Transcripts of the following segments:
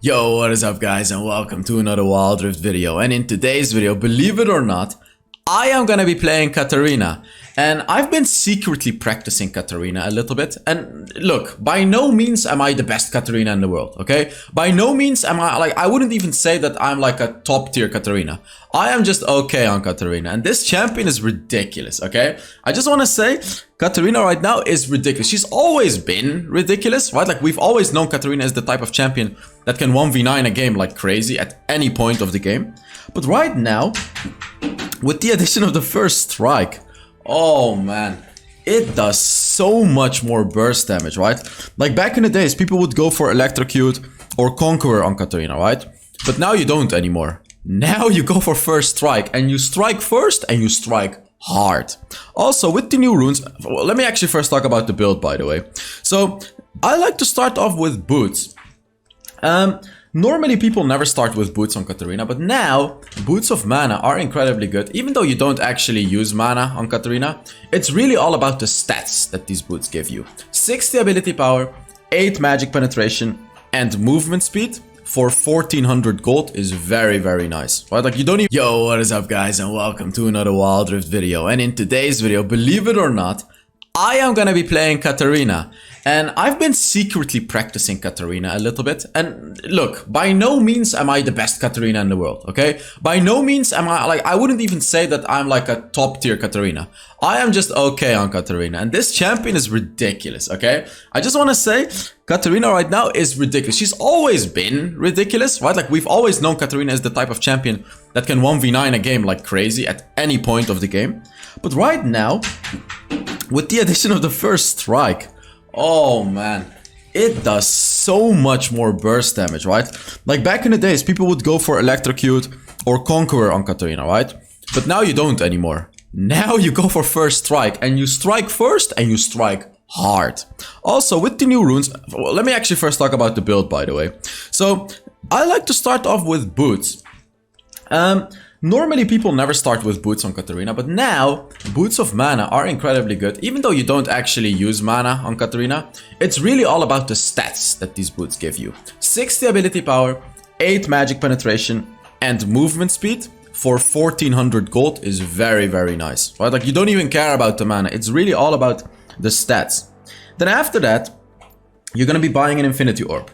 Yo, what is up guys, and welcome to another Wild Rift video. And in today's video, believe it or not, I am gonna be playing Katarina. And I've been secretly practicing Katarina a little bit. And look, by no means am I the best Katarina in the world, okay? By no means am I wouldn't even say that I'm like a top tier Katarina. I am just okay on Katarina. And this champion is ridiculous, okay? I just want to say, Katarina right now is ridiculous. She's always been ridiculous, right? Like, we've always known Katarina is the type of champion that can 1v9 a game like crazy at any point of the game. But right now, with the addition of the first strike, oh man, it does so much more burst damage, right? Like back in the days, people would go for Electrocute or Conqueror on Katarina, right? But now you don't anymore. Now you go for first strike, and you strike first and you strike hard. Also, with the new runes, well, let me actually first talk about the build, by the way. So I like to start off with boots. Normally people never start with boots on Katarina, but now boots of mana are incredibly good. Even though you don't actually use mana on Katarina, it's really all about the stats that these boots give you. 60 ability power, 8 magic penetration, and movement speed for 1400 gold is very, very nice, right? Like, you don't even... Yo, what is up guys, and welcome to another Wild Rift video. And in today's video, believe it or not, I am gonna be playing Katarina. And I've been secretly practicing Katarina a little bit. And look, by no means am I the best Katarina in the world, okay? By no means am I wouldn't even say that I'm like a top tier Katarina. I am just okay on Katarina. And this champion is ridiculous, okay? I just want to say, Katarina right now is ridiculous. She's always been ridiculous, right? Like, we've always known Katarina is the type of champion that can 1v9 a game like crazy at any point of the game. But right now, with the addition of the first strike, oh man, it does so much more burst damage, right? Like back in the days, people would go for Electrocute or Conqueror on Katarina, right? But now you don't anymore. Now you go for first strike, and you strike first and you strike hard. Also, with the new runes, well, let me actually first talk about the build, by the way. So I like to start off with boots. Normally people never start with boots on Katarina, but now boots of mana are incredibly good. Even though you don't actually use mana on Katarina, it's really all about the stats that these boots give you. 60 ability power, 8 magic penetration, and movement speed for 1400 gold is very, very nice, right? Like, you don't even care about the mana. It's really all about the stats. Then after that, you're gonna be buying an infinity orb.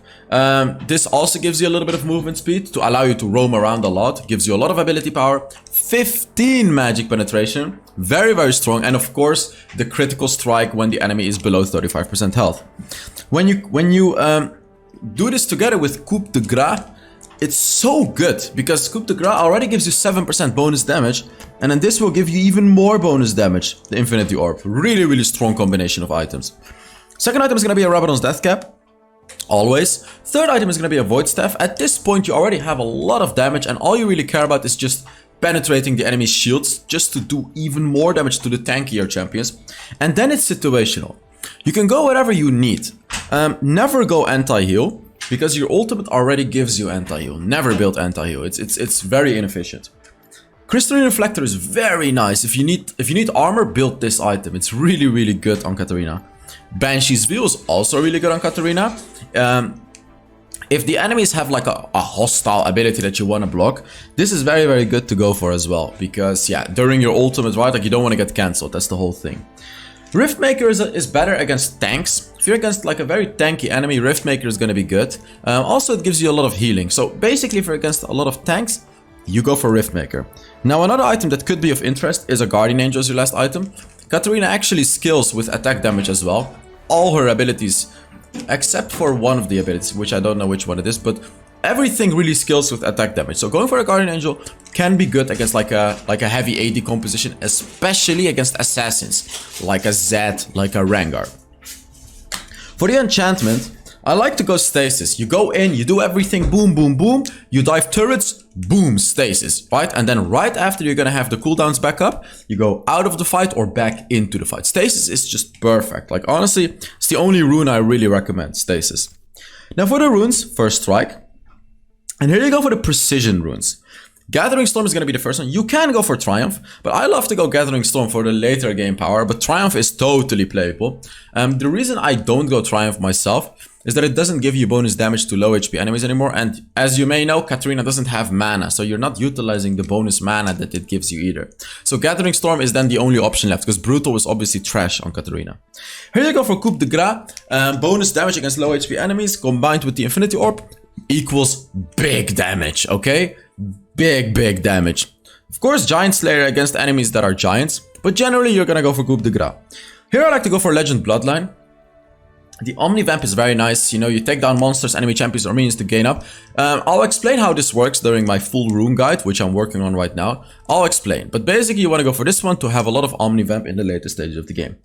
This also gives you a little bit of movement speed to allow you to roam around a lot. Gives you a lot of ability power, 15 magic penetration, very, very strong, and of course the critical strike when the enemy is below 35% health. When you do this together with Coup de Grace, it's so good because Coup de Grace already gives you 7% bonus damage, and then this will give you even more bonus damage, the infinity orb. Really, really strong combination of items. Second item is gonna be a Rabadon's Death Cap. Always. Third item is going to be a Void Staff. At this point you already have a lot of damage, and all you really care about is just penetrating the enemy's shields, just to do even more damage to the tankier champions. And then it's situational. You can go wherever you need. Never go anti-heal, because your ultimate already gives you anti-heal. Never build anti-heal. It's very inefficient. Crystalline Reflector is very nice. If you need armor, build this item. It's really, really good on Katarina. Banshee's Veil is also really good on Katarina. If the enemies have like a hostile ability that you want to block, this is very, very good to go for as well. Because yeah, during your ultimate, right, like, you don't want to get cancelled. That's the whole thing. Riftmaker is better against tanks. If you're against like a very tanky enemy, Riftmaker is going to be good. Also, it gives you a lot of healing. So basically, if you're against a lot of tanks, you go for Riftmaker. Now, another item that could be of interest is a Guardian Angel as your last item. Katarina actually skills with attack damage as well. All her abilities, except for one of the abilities, which I don't know which one it is, but everything really skills with attack damage. So going for a Guardian Angel can be good against like a heavy AD composition, especially against assassins, like a Zed, like a Rengar. For the enchantment, I like to go stasis. You go in, you do everything, boom, boom, boom. You dive turrets, boom, stasis, right? And then right after, you're gonna have the cooldowns back up. You go out of the fight or back into the fight. Stasis is just perfect. Like, honestly, it's the only rune I really recommend, stasis. Now for the runes, first strike. And here you go for the precision runes. Gathering Storm is going to be the first one. You can go for Triumph, but I love to go Gathering Storm for the later game power, but Triumph is totally playable. The reason I don't go Triumph myself is that it doesn't give you bonus damage to low HP enemies anymore, and as you may know, Katarina doesn't have mana, so you're not utilizing the bonus mana that it gives you either. So Gathering Storm is then the only option left, because Brutal is obviously trash on Katarina. Here you go for Coup de Grace, bonus damage against low HP enemies combined with the Infinity Orb equals big damage, okay? Big damage. Of course, Giant Slayer against enemies that are giants, but generally you're gonna go for Coup de Grace. Here I like to go for Legend Bloodline. The Omnivamp is very nice, you know, you take down monsters, enemy champions, or minions to gain up. I'll explain how this works during my full rune guide, which I'm working on right now. I'll explain, but basically you want to go for this one to have a lot of Omnivamp in the later stages of the game.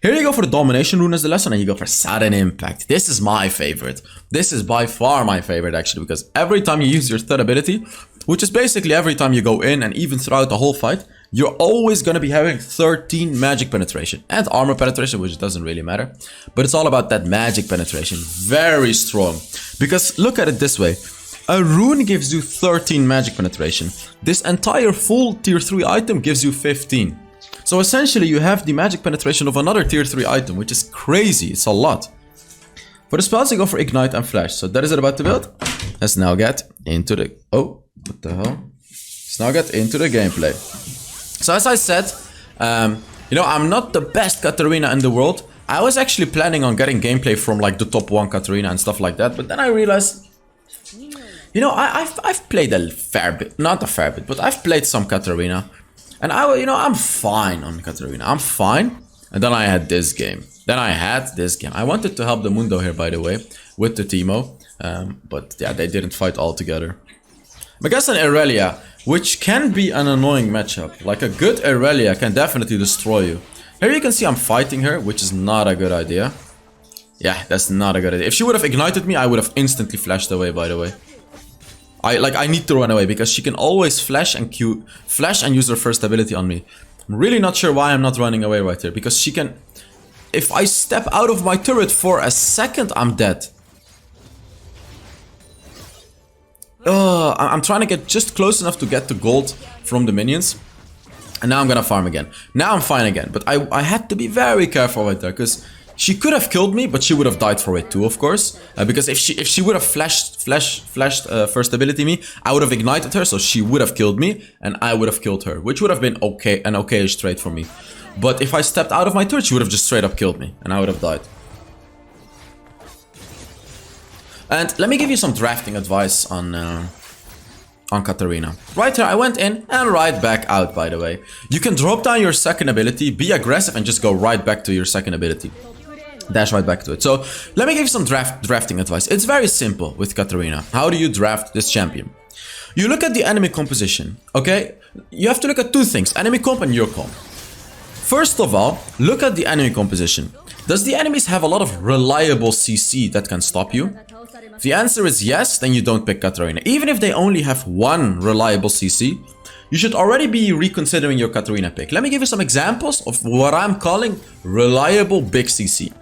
Here you go for the Domination rune as the last one, and you go for Sudden Impact. This is my favorite. This is by far my favorite actually, because every time you use your third ability, which is basically every time you go in and even throughout the whole fight, you're always going to be having 13 magic penetration and armor penetration, which doesn't really matter. But it's all about that magic penetration. Very strong. Because look at it this way. A rune gives you 13 magic penetration. This entire full tier 3 item gives you 15. So essentially you have the magic penetration of another tier 3 item, which is crazy. It's a lot. For the spells, you go for Ignite and Flash. So that is it about to build. Let's now get into the... Oh, what the hell? Let's now get into the gameplay. So as I said, you know, I'm not the best Katarina in the world. I was actually planning on getting gameplay from like the top 1 Katarina and stuff like that. But then I realized, you know, I've played a fair bit, not a fair bit, but I've played some Katarina. And I'm fine on Katarina. I'm fine. And then I had this game. I wanted to help the Mundo here, by the way, with the Teemo. But yeah, they didn't fight all together. Megas and Irelia, which can be an annoying matchup. Like a good Irelia can definitely destroy you. Here you can see I'm fighting her, which is not a good idea. Yeah, that's not a good idea. If she would have ignited me, I would have instantly flashed away, by the way. I need to run away because she can always flash and use her first ability on me. I'm really not sure why I'm not running away right here, because she can... If I step out of my turret for a second, I'm dead. I'm trying to get just close enough to get the gold from the minions. And now I'm gonna farm again. Now I'm fine again. But I had to be very careful right there, because she could have killed me, but she would have died for it too, of course. Because if she would have flashed first ability me, I would have ignited her, so she would have killed me, and I would have killed her, which would have been an okay-ish trade for me. But if I stepped out of my turret, she would have just straight up killed me, and I would have died. And let me give you some drafting advice on Katarina. Right here, I went in and right back out, by the way. You can drop down your second ability, be aggressive, and just go right back to your second ability. Dash right back to it. So, let me give you some drafting advice. It's very simple with Katarina. How do you draft this champion? You look at the enemy composition, okay? You have to look at two things, enemy comp and your comp. First of all, look at the enemy composition. Does the enemies have a lot of reliable CC that can stop you? If the answer is yes, then you don't pick Katarina. Even if they only have one reliable CC, you should already be reconsidering your Katarina pick. Let me give you some examples of what I'm calling reliable big CC.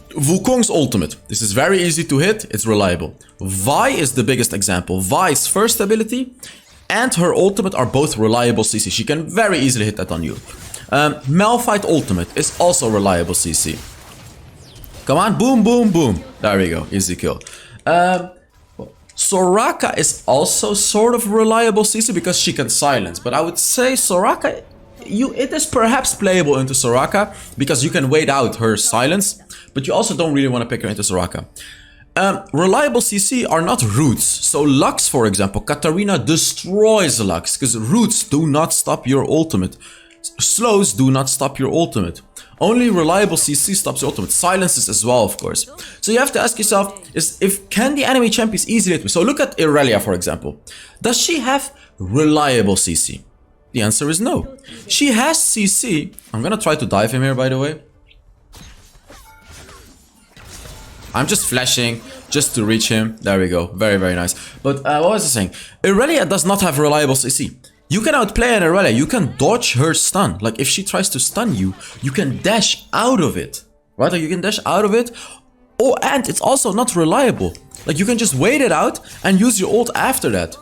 Wukong's ultimate. This is very easy to hit, it's reliable. Vi is the biggest example. Vi's first ability and her ultimate are both reliable CC. She can very easily hit that on you. Malphite ultimate is also reliable CC. Come on, boom, boom, boom. There we go, easy kill. Soraka is also sort of reliable CC because she can silence. But I would say Soraka, it is perhaps playable into Soraka because you can wait out her silence. But you also don't really want to pick her into Soraka. Reliable CC are not roots. So Lux, for example, Katarina destroys Lux because roots do not stop your ultimate. Slows do not stop your ultimate. Only reliable CC stops your ultimate. Silences as well, of course. So you have to ask yourself, can the enemy champions easily hit me? So look at Irelia, for example. Does she have reliable CC? The answer is no. She has CC. I'm gonna try to dive him here, by the way. I'm just flashing just to reach him. There we go. Very, very nice. But what was I saying? Irelia does not have reliable CC. You can outplay an Irelia. You can dodge her stun. Like if she tries to stun you, you can dash out of it. Right? Like you can dash out of it. Oh, and it's also not reliable. Like you can just wait it out and use your ult after that.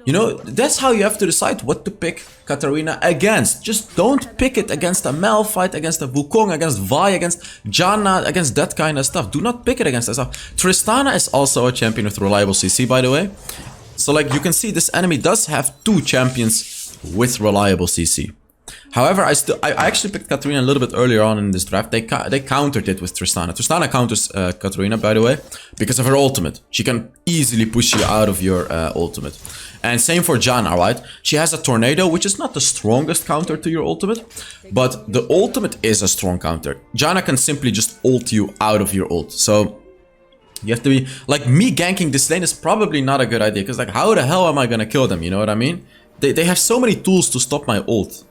You know, that's how you have to decide what to pick Katarina against. Just don't pick it against a Malphite, against a Wukong, against Vi, against Janna, against that kind of stuff. Do not pick it against that stuff. Tristana is also a champion with reliable CC, by the way. So like you can see, this enemy does have 2 champions with reliable CC. However, I actually picked Katarina a little bit earlier on in this draft. They countered it with Tristana. Tristana counters Katarina, by the way, because of her ultimate. She can easily push you out of your ultimate. And same for Janna, right? She has a tornado, which is not the strongest counter to your ultimate, but the ultimate is a strong counter. Janna can simply just ult you out of your ult. So you have to be like, me ganking this lane is probably not a good idea, because like, how the hell am I gonna kill them? You know what I mean? They have so many tools to stop my ult.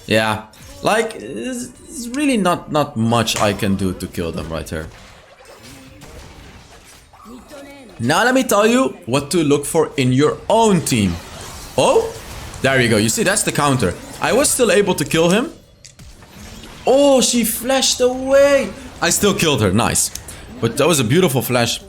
Yeah, like, it's really not much I can do to kill them right here. Now let me tell you what to look for in your own team. Oh, there you go. You see, that's the counter. I was still able to kill him. Oh, she flashed away. I still killed her. Nice. But that was a beautiful flash.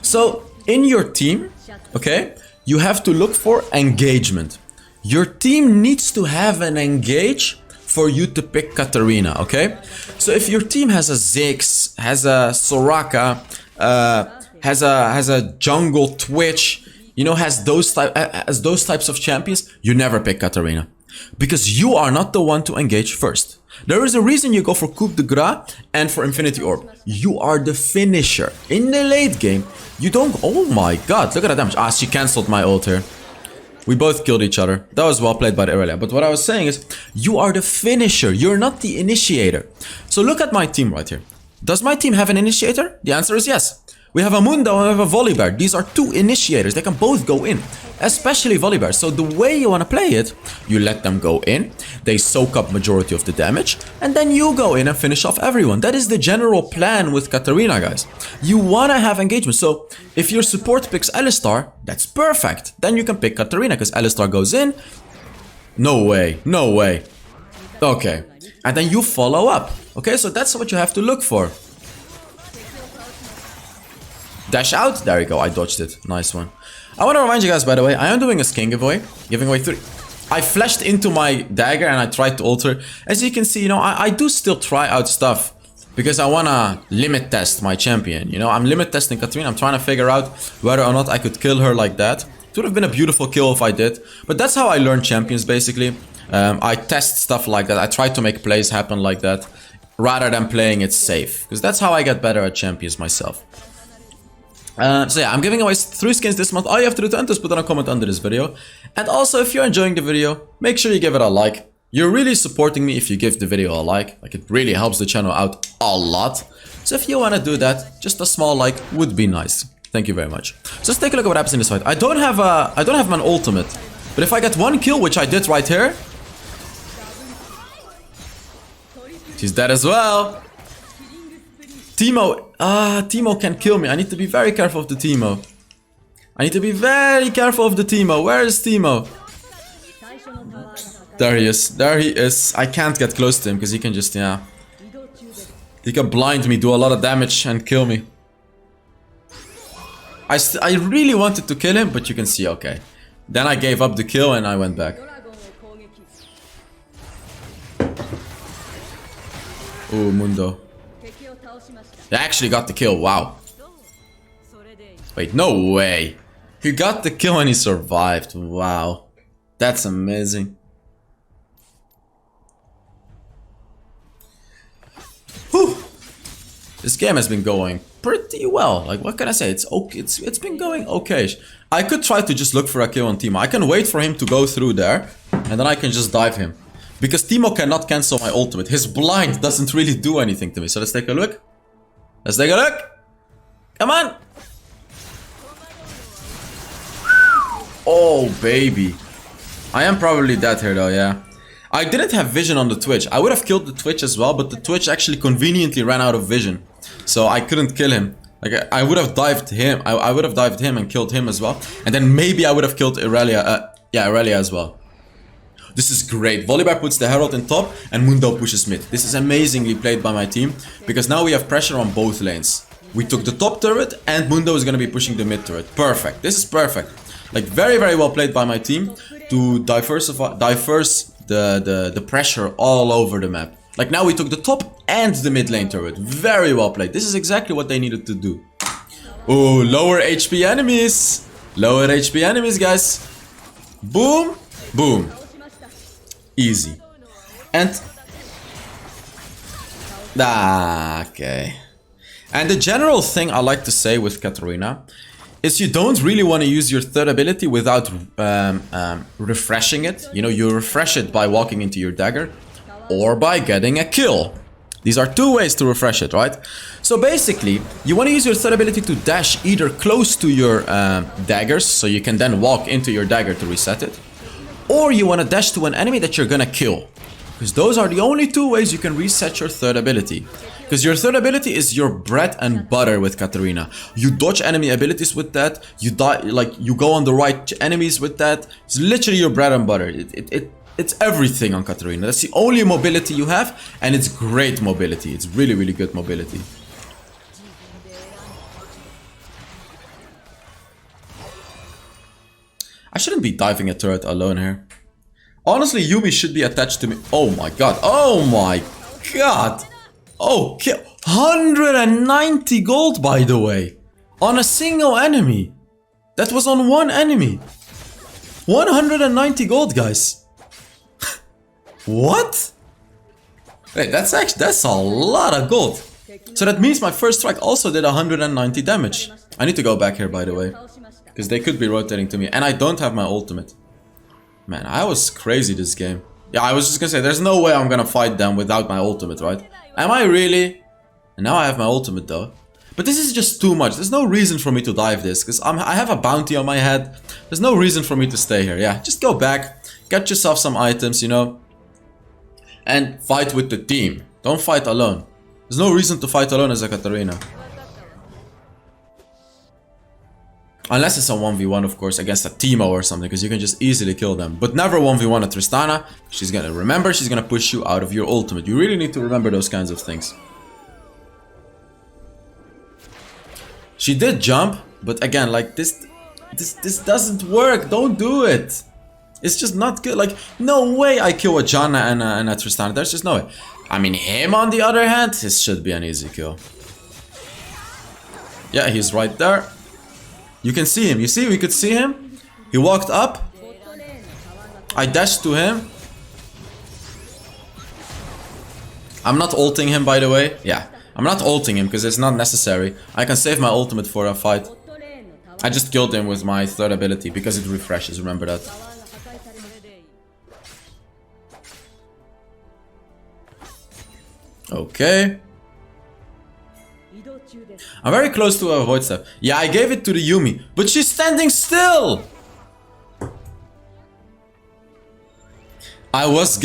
So, in your team, okay, you have to look for engagement. Your team needs to have an engage for you to pick Katarina, okay? So if your team has a Ziggs, has a Soraka, has a jungle Twitch, you know, has those types of champions, you never pick Katarina, because you are not the one to engage first. There is a reason you go for Coup de Grace and for Infinity Orb. You are the finisher. In the late game, you don't... Oh my god, look at that damage. Ah, she cancelled my ult here. We both killed each other. That was well played by the Irelia. But what I was saying is, you are the finisher. You're not the initiator. So look at my team right here. Does my team have an initiator? The answer is yes. We have a Mundo and we have a Volibear. These are 2 initiators. They can both go in. Especially Volibear. So the way you want to play it, you let them go in. They soak up majority of the damage. And then you go in and finish off everyone. That is the general plan with Katarina, guys. You want to have engagement. So if your support picks Alistar, that's perfect. Then you can pick Katarina because Alistar goes in. No way. No way. Okay. And then you follow up. Okay, so that's what you have to look for. Dash out. There you go. I dodged it. Nice one. I want to remind you guys, by the way, I am doing a skin giveaway. Giving away 3. I flashed into my dagger and I tried to alter. As you can see, you know, I do still try out stuff. Because I want to limit test my champion. You know, I'm limit testing Katarina. I'm trying to figure out whether or not I could kill her like that. It would have been a beautiful kill if I did. But that's how I learn champions, basically. I test stuff like that. I try to make plays happen like that. Rather than playing it safe. Because that's how I get better at champions myself. So yeah, I'm giving away 3 skins this month. All you have to do to enter is put down a comment under this video. And also, if you're enjoying the video, make sure you give it a like. You're really supporting me if you give the video a like. Like, it really helps the channel out a lot. So if you want to do that, just a small like would be nice. Thank you very much. So let's take a look at what happens in this fight. I don't have an ultimate. But if I get 1 kill, which I did right here. She's dead as well. Teemo can kill me. I need to be very careful of the Teemo. I need to be very careful of the Teemo. Where is Teemo? There he is. There he is. I can't get close to him because he can just, yeah. He can blind me, do a lot of damage and kill me. I really wanted to kill him, but you can see, okay. Then I gave up the kill and I went back. Oh, Mundo. He actually got the kill, wow. Wait, no way. He got the kill and he survived, wow. That's amazing. Whew. This game has been going pretty well. Like, what can I say? It's okay. It's been going okay. I could try to just look for a kill on Teemo. I can wait for him to go through there, and then I can just dive him. Because Teemo cannot cancel my ultimate. His blind doesn't really do anything to me. So let's take a look. Let's take a look. Come on. Oh, baby. I am probably dead here though, yeah. I didn't have vision on the Twitch. I would have killed the Twitch as well, but the Twitch actually conveniently ran out of vision. So I couldn't kill him. Like, I would have dived him. I would have dived him and killed him as well. And then maybe I would have killed Irelia. Yeah, Irelia as well. This is great. Volibear puts the Herald in top and Mundo pushes mid. This is amazingly played by my team because now we have pressure on both lanes. We took the top turret, and Mundo is gonna be pushing the mid turret. Perfect. This is perfect. Like, very, very well played by my team to diverse the pressure all over the map. Like, now we took the top and the mid lane turret. Very well played. This is exactly what they needed to do. Oh, lower HP enemies. Lower HP enemies, guys. Boom. Boom. Easy. And... okay. And the general thing I like to say with Katarina is you don't really want to use your third ability without refreshing it. You know, you refresh it by walking into your dagger or by getting a kill. These are two ways to refresh it, right? So basically, you want to use your third ability to dash either close to your daggers, so you can then walk into your dagger to reset it, or you want to dash to an enemy that you're gonna kill. Because those are the only two ways you can reset your third ability. Because your third ability is your bread and butter with Katarina. You dodge enemy abilities with that. You die, like, you go on the right enemies with that. It's literally your bread and butter. It's everything on Katarina. That's the only mobility you have, and it's great mobility. It's really, really good mobility. I shouldn't be diving a turret alone here. Honestly, Yuumi should be attached to me. Oh my god. Oh my god. Okay. 190 gold, by the way. On a single enemy. That was on one enemy. 190 gold, guys. What? Wait, that's a lot of gold. So that means my first strike also did 190 damage. I need to go back here, by the way. Because they could be rotating to me. And I don't have my ultimate. Man, I was crazy this game. Yeah, I was just gonna say, there's no way I'm gonna fight them without my ultimate, right? Am I really? And now I have my ultimate though. But this is just too much. There's no reason for me to dive this. Because I have a bounty on my head. There's no reason for me to stay here. Yeah, just go back. Get yourself some items, you know. And fight with the team. Don't fight alone. There's no reason to fight alone as a Katarina. Unless it's a 1v1, of course, against a Teemo or something, because you can just easily kill them. But never 1v1 a Tristana. She's gonna push you out of your ultimate. You really need to remember those kinds of things. She did jump, but again, like, this doesn't work. Don't do it. It's just not good. Like, no way I kill a Janna and a Tristana. There's just no way. I mean, him on the other hand, this should be an easy kill. Yeah, he's right there. You can see him. You see, we could see him. He walked up. I dashed to him. I'm not ulting him, by the way. Yeah, I'm not ulting him because it's not necessary. I can save my ultimate for a fight. I just killed him with my third ability because it refreshes. Remember that. Okay. I'm very close to a void step. Yeah, I gave it to the Yuumi, but she's standing still. I was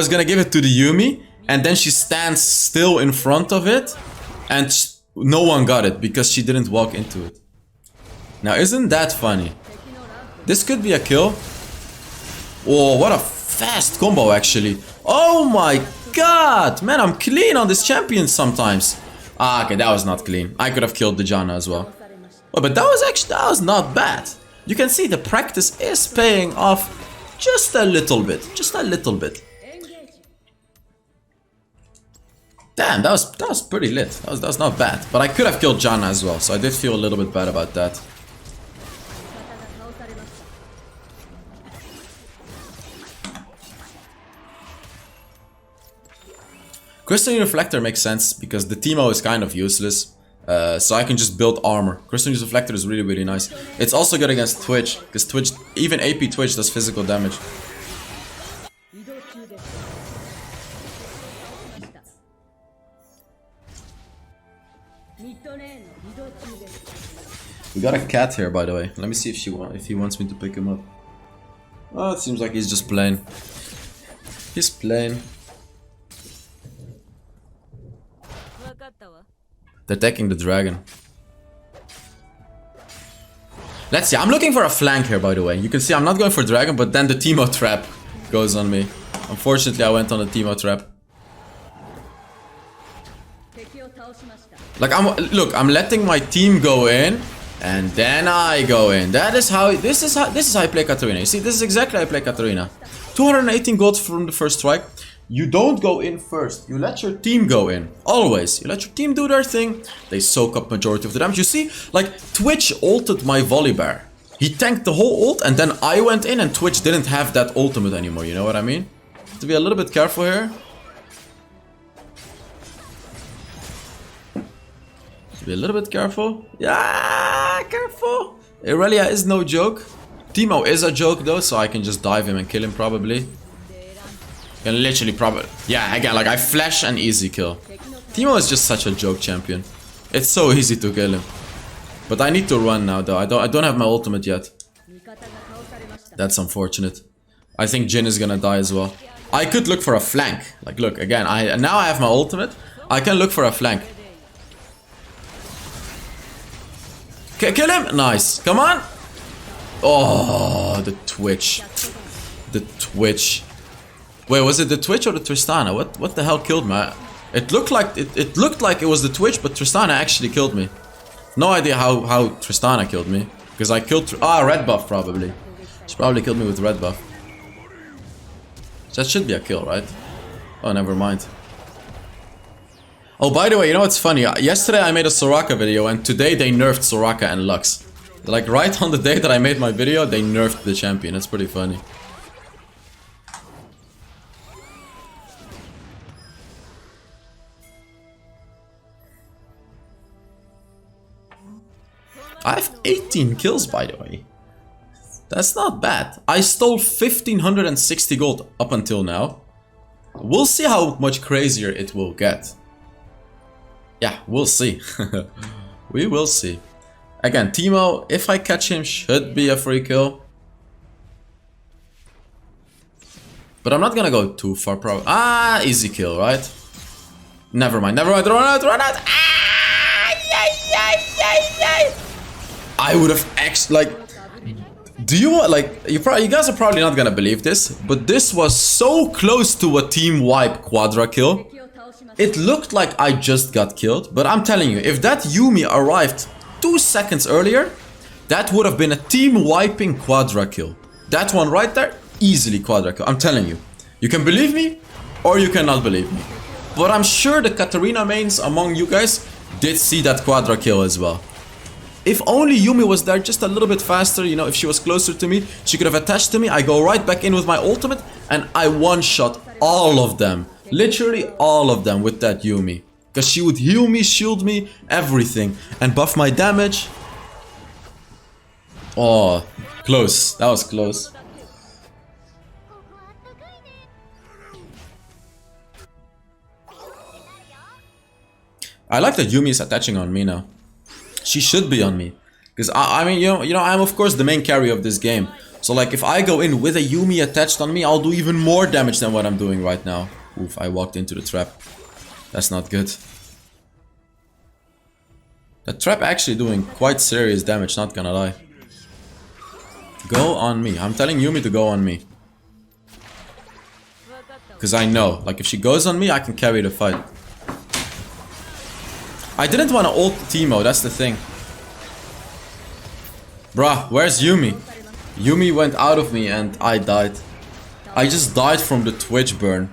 gonna give it to the Yuumi, and then she stands still in front of it, and no one got it because she didn't walk into it. Now, isn't that funny? This could be a kill. Oh, what a fast combo, actually. Oh my god, man, I'm clean on this champion sometimes. Ah, okay, that was not clean. I could have killed the Janna as well. Oh, but that was not bad. You can see the practice is paying off just a little bit. Just a little bit. Damn, that was pretty lit. That was not bad. But I could have killed Janna as well, so I did feel a little bit bad about that. Crystal Reflector makes sense because the Teemo is kind of useless, so I can just build armor. Crystal Reflector is really, really nice. It's also good against Twitch, because Twitch, even AP Twitch does physical damage. We got a cat here, by the way. Let me see if he wants me to pick him up. Oh, it seems like he's just playing. He's playing. They're attacking the dragon. Let's see. I'm looking for a flank here, by the way. You can see I'm not going for dragon, but then the Teemo trap goes on me. Unfortunately, I went on the Teemo trap. Like, I'm letting my team go in, and then I go in. That is how, this is how I play Katarina. You see, this is exactly how I play Katarina. 218 gold from the first strike. You don't go in first. You let your team go in. Always. You let your team do their thing. They soak up majority of the damage. You see, like, Twitch ulted my Volibear. He tanked the whole ult, and then I went in, and Twitch didn't have that ultimate anymore. You know what I mean? Have to be a little bit careful here. Be a little bit careful. Yeah, careful. Irelia is no joke. Teemo is a joke though, so I can just dive him and kill him probably. Can literally probably. Yeah, again, like I flash and easy kill. Teemo is just such a joke champion. It's so easy to kill him. But I need to run now though. I don't have my ultimate yet. That's unfortunate. I think Jhin is gonna die as well. I could look for a flank. Like look, again, now I have my ultimate. I can look for a flank. Kill him! Nice. Come on! Oh, the Twitch. The Twitch. Wait, was it the Twitch or the Tristana? What the hell killed me? It looked like it was the Twitch, but Tristana actually killed me. No idea how Tristana killed me. Because I killed... red buff probably. She probably killed me with red buff. So that should be a kill, right? Oh, never mind. Oh, by the way, you know what's funny? Yesterday I made a Soraka video, and today they nerfed Soraka and Lux. Like, right on the day that I made my video, they nerfed the champion. That's pretty funny. I have 18 kills, by the way. That's not bad. I stole 1560 gold up until now. We'll see how much crazier it will get. Yeah, we'll see. We will see. Again, Teemo, if I catch him, should be a free kill. But I'm not gonna go too far, probably. Ah, easy kill, right? Never mind, never mind. Run out, run out. Ah, yay. I would have actually, like... Do you want, like... You guys are probably not gonna believe this, but this was so close to a team wipe quadra kill. It looked like I just got killed, but I'm telling you, if that Yuumi arrived 2 seconds earlier, that would have been a team wiping quadra kill. That one right there, easily quadra kill. I'm telling you. You can believe me, or you cannot believe me. But I'm sure the Katarina mains among you guys did see that quadra kill as well. If only Yuumi was there just a little bit faster, you know, if she was closer to me, she could have attached to me. I go right back in with my ultimate, and I one-shot all of them. Literally all of them with that Yuumi. Because she would heal me, shield me, everything. And buff my damage. Oh, close. That was close. I like that Yuumi is attaching on me now. She should be on me. Because I mean, you know, I'm of course the main carry of this game. So like if I go in with a Yuumi attached on me, I'll do even more damage than what I'm doing right now. Oof, I walked into the trap. That's not good. The trap actually doing quite serious damage, not gonna lie. Go on me. I'm telling Yuumi to go on me. Because I know, like if she goes on me, I can carry the fight. I didn't want to ult Teemo, that's the thing. Bruh, where's Yuumi? Yuumi went out of me and I died. I just died from the Twitch burn.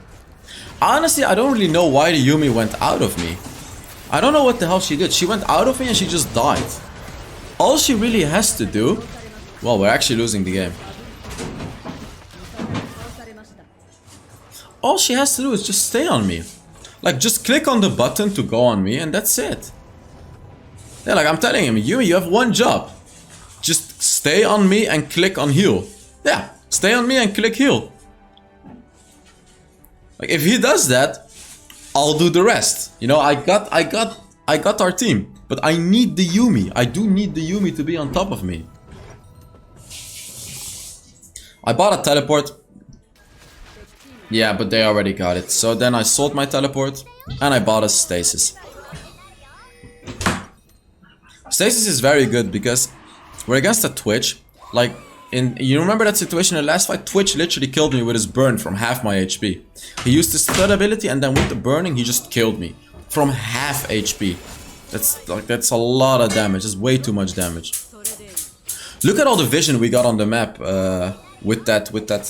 Honestly, I don't really know why the Yuumi went out of me. I don't know what the hell she did. She went out of me and she just died. All she really has to do... Well, we're actually losing the game. All she has to do is just stay on me. Like, just click on the button to go on me and that's it. Yeah, like I'm telling him, Yuumi, you have one job. Just stay on me and click on heal. Yeah, stay on me and click heal. Like if he does that, I'll do the rest. You know, I got our team, but I need the Yuumi. I do need the Yuumi to be on top of me. I bought a teleport. Yeah, but they already got it. So then I sold my teleport and I bought a stasis. Stasis is very good because we're against a Twitch. Like, you remember that situation in the last fight? Twitch literally killed me with his burn from half my HP. He used his third ability and then with the burning he just killed me. from half HP. That's a lot of damage. That's way too much damage. Look at all the vision we got on the map with that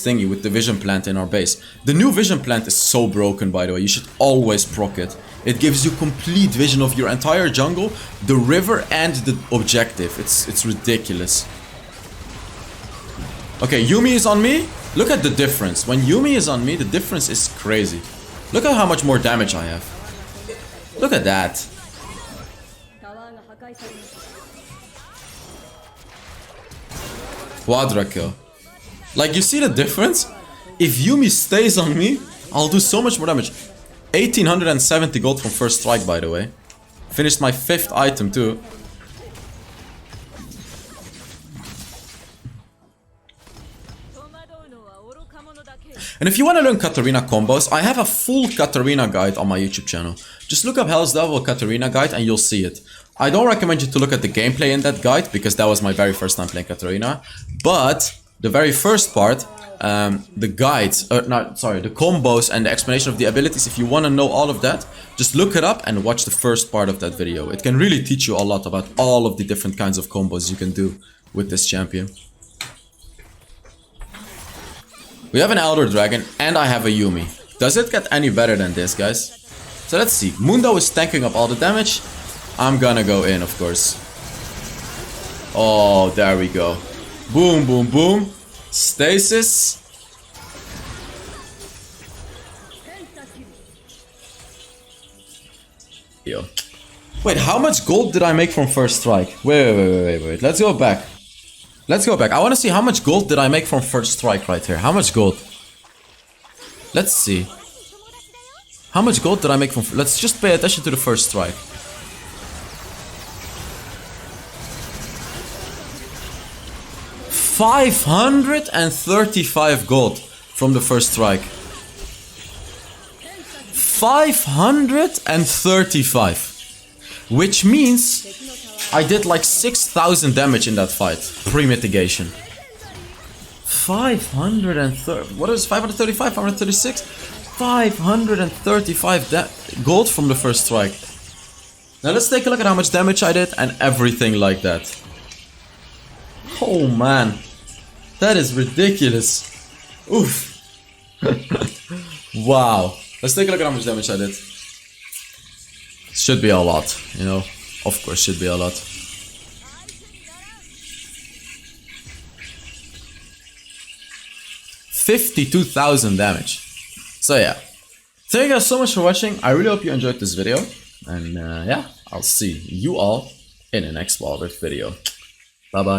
thingy, with the vision plant in our base. The new vision plant is so broken, by the way. You should always proc it. It gives you complete vision of your entire jungle, the river, and the objective. It's ridiculous. Okay, Yuumi is on me. Look at the difference. When Yuumi is on me, the difference is crazy. Look at how much more damage I have. Look at that. Quadra kill. Like, you see the difference? If Yuumi stays on me, I'll do so much more damage. 1870 gold from first strike, by the way. Finished my 5th item too. And if you want to learn Katarina combos, I have a full Katarina guide on my YouTube channel. Just look up HellsDevil Katarina guide and you'll see it. I don't recommend you to look at the gameplay in that guide, because that was my very first time playing Katarina. But the very first part, the guides, the combos and the explanation of the abilities, if you want to know all of that, just look it up and watch the first part of that video. It can really teach you a lot about all of the different kinds of combos you can do with this champion. We have an Elder Dragon and I have a Yuumi. Does it get any better than this, guys? So let's see. Mundo is tanking up all the damage. I'm gonna go in, of course. Oh, there we go. Boom, boom, boom. Stasis. Yo. Wait, how much gold did I make from first strike? Wait. Let's go back. Let's go back. I want to see how much gold did I make from first strike right here. How much gold? Let's see. How much gold did I make from... Let's just pay attention to the first strike. $535 gold from the first strike. 535. Which means I did like 6,000 damage in that fight. Pre-mitigation. 530... What is 535? 536? 535 gold from the first strike. Now let's take a look at how much damage I did and everything like that. Oh man. That is ridiculous. Oof. Wow. Let's take a look at how much damage I did. Should be a lot, you know. Of course, should be a lot. $52,000 damage. So yeah. Thank you guys so much for watching. I really hope you enjoyed this video. And yeah, I'll see you all in the next Walrus video. Bye bye.